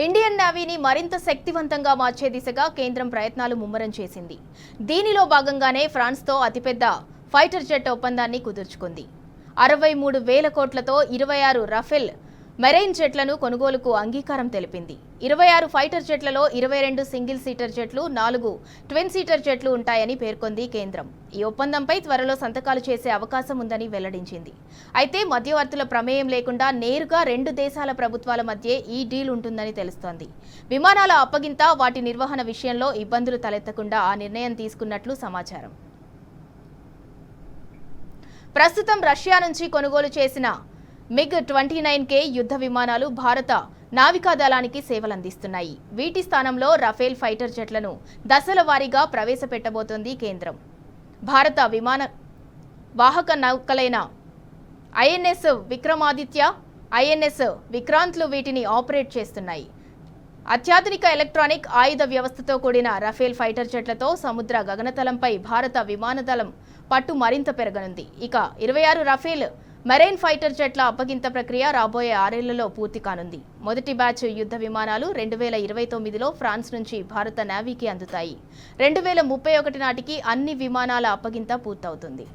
Indian నేవీని మరింత శక్తివంతంగా మార్చే దిశగా కేంద్రం ప్రయత్నాలు ముమ్మరం చేసింది. దీనిలో భాగంగానే ఫ్రాన్స్తో అతిపెద్ద ఫైటర్ జెట్ ఒప్పందాన్ని కుదుర్చుకుంది. 63,000 కోట్లతో 26 రఫేల్ మెరైన్ జెట్లను కొనుగోలుకు అంగీకారం తెలిపింది. 26 ఫైటర్ జెట్లలో 22 సింగిల్ సీటర్ జెట్లు, 4 ట్విన్ సీటర్ జెట్లు ఉంటాయని పేర్కొంది కేంద్రం. ఈ ఒప్పందంపై త్వరలో సంతకాలు చేసే అవకాశం ఉందని వెల్లడించింది. అయితే మధ్యవర్తుల ప్రమేయం లేకుండా నేరుగా 2 దేశాల ప్రభుత్వాల మధ్య ఈ డీల్ ఉంటుందని తెలుస్తోంది. విమానాల అప్పగింత, వాటి నిర్వహణ విషయంలో ఇబ్బందులు తలెత్తకుండా ఆ నిర్ణయం తీసుకున్నట్లు సమాచారం. ప్రస్తుతం రష్యా నుంచి కొనుగోలు చేసిన MiG-29K యుద్ధ విమానాలు భారత నావికా దళానికి సేవలందిస్తున్నాయి. వీటి స్థానంలో రఫేల్ ఫైటర్ జెట్లను దశల వారీగా ప్రవేశపెట్టబోతోంది కేంద్రం. భారత విమాన వాహక నౌకలైన INS విక్రమాదిత్య, INS విక్రాంత్లు వీటిని ఆపరేట్ చేస్తున్నాయి. అత్యాధునిక ఎలక్ట్రానిక్ ఆయుధ వ్యవస్థతో కూడిన రఫేల్ ఫైటర్ జెట్లతో సముద్ర గగనతలంపై భారత విమానదళం పట్టు మరింత పెరగనుంది. ఇక 26 రఫేల్ మెరైన్ ఫైటర్ జెట్ల అప్పగింత ప్రక్రియ రాబోయే 6 ఏళ్లలో పూర్తి కానుంది. మొదటి బ్యాచ్ యుద్ధ విమానాలు 2029లో ఫ్రాన్స్ నుంచి భారత నేవీకి అందుతాయి. 2031 నాటికి అన్ని విమానాల అప్పగింత పూర్తవుతుంది.